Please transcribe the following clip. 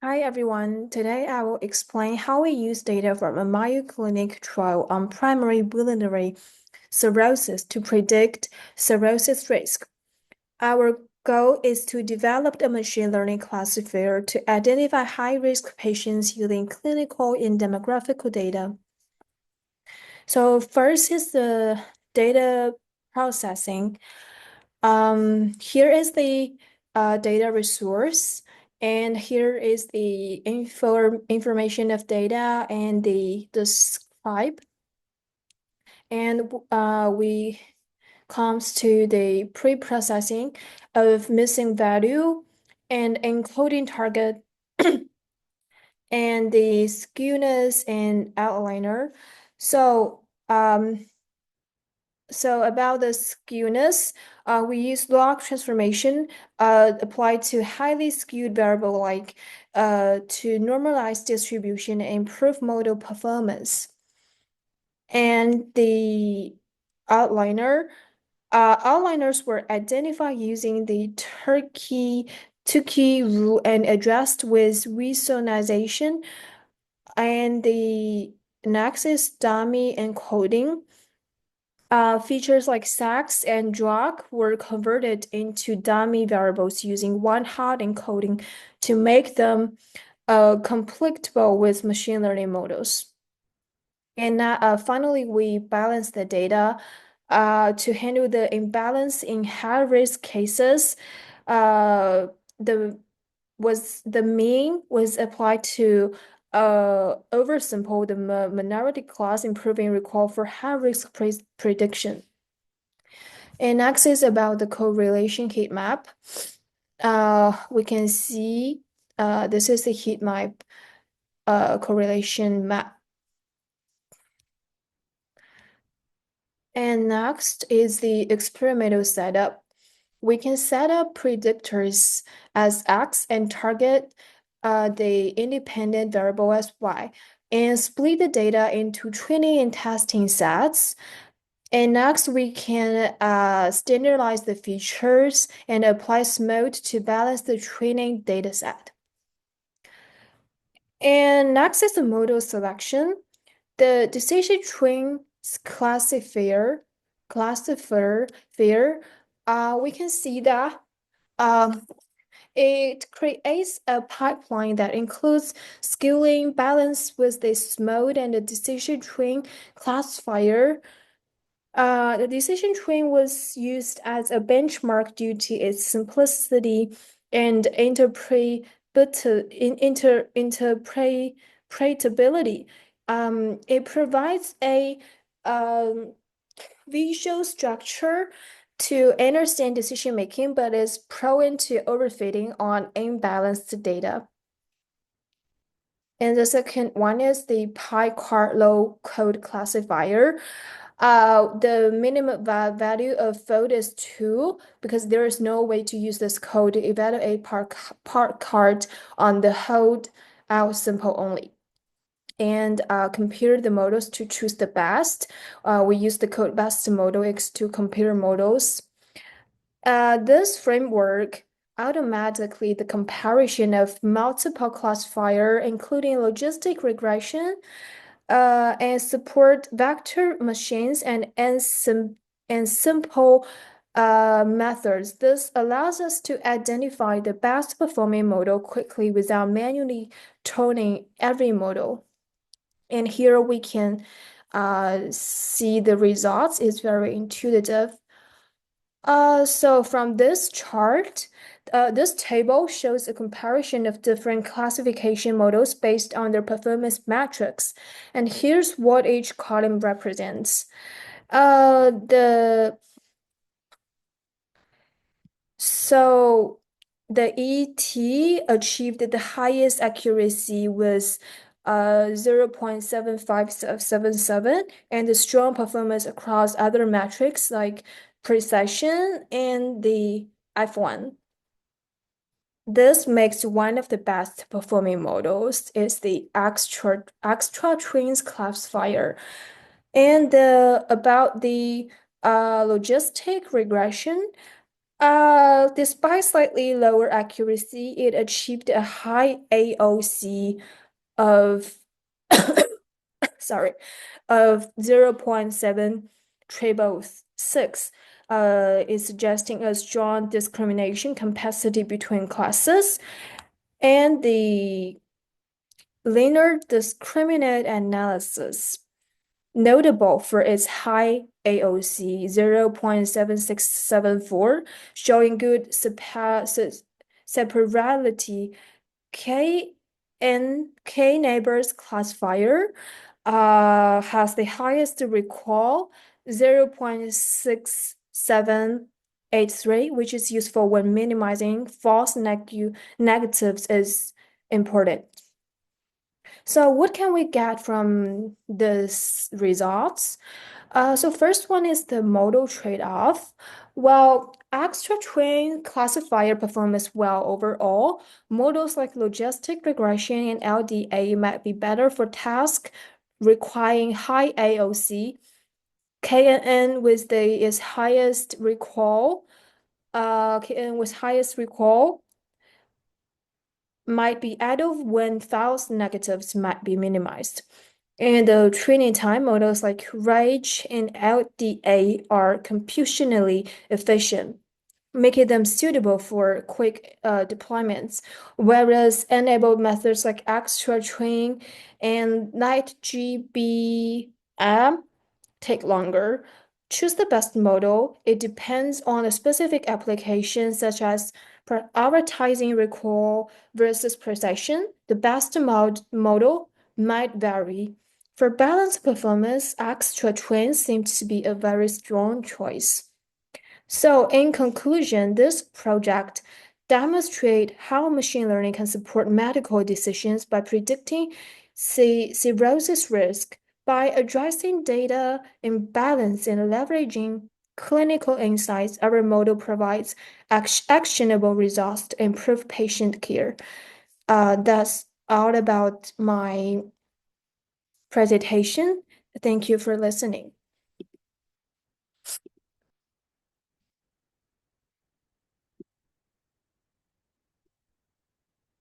Hi everyone. Today I will explain how we use data from a Mayo Clinic trial on primary biliary cirrhosis to predict cirrhosis risk. Our goal is to develop a machine learning classifier to identify high-risk patients using clinical and demographic data. So first is the data processing. Here is the data resource, and here is the information of data and the scribe. And we comes to the pre-processing of missing value and encoding target and the skewness and outliner. So about the skewness, we use log transformation applied to highly skewed variable to normalize distribution and improve model performance. And the outliner, outliners were identified using the Tukey rule and addressed with resonization. And the next is dummy encoding. Features like sex and drug were converted into dummy variables using one-hot encoding to make them compatible with machine learning models. And finally, we balance the data to handle the imbalance in high-risk cases. The mean was applied to oversample the minority class, improving recall for high-risk prediction. And next is about the correlation heat map. We can see this is the heat map correlation map. And next is the experimental setup. We can set up predictors as X and target the independent variable as Y, and split the data into training and testing sets. And next, we can standardize the features and apply SMOTE to balance the training dataset. And next is the model selection. The decision tree classifier, we can see that it creates a pipeline that includes scaling balance with the SMOTE and the decision tree classifier. The decision tree was used as a benchmark due to its simplicity and interpretability. It provides a visual structure to understand decision making, but is prone to overfitting on imbalanced data. And the second one is the PyCart low code classifier. The minimum value of fold is 2 because there is no way to use this code to evaluate part card on the hold out sample only. And compare the models to choose the best. We use the code best model X to compare models. This framework automatically the comparison of multiple classifier, including logistic regression, and support vector machines and simple methods. This allows us to identify the best performing model quickly without manually tuning every model. And here we can see the results. It's very intuitive. So from this chart, this table shows a comparison of different classification models based on their performance metrics. And here's what each column represents. So the ET achieved the highest accuracy with 0.7577 and the strong performance across other metrics like precision and the F1. This makes one of the best performing models is the extra trains classifier. And about the logistic regression, Despite slightly lower accuracy, it achieved a high AOC of sorry, of 0.7 triple six, is suggesting a strong discrimination capacity between classes, and the linear discriminant analysis, notable for its high AOC 0.7674, showing good separability. K neighbors classifier has the highest recall 0.6783, which is useful when minimizing false negatives is important. So what can we get from this results? So first one is the modal trade-off. Well, extra train classifier performs well overall. Models like logistic regression and LDA might be better for tasks requiring high AOC. KNN with its highest recall, KNN with highest recall might be idle when false negatives might be minimized. And the training time models like RAGE and LDA are computationally efficient, making them suitable for quick deployments, whereas enabled methods like extra train and NightGBM take longer. Choose the best model. It depends on a specific application, such as prioritizing recall versus precision. The best model might vary. For balanced performance, extra train seems to be a very strong choice. So, in conclusion, this project demonstrates how machine learning can support medical decisions by predicting cirrhosis risk. By addressing data imbalance and leveraging clinical insights, our model provides actionable results to improve patient care. That's all about my presentation. Thank you for listening.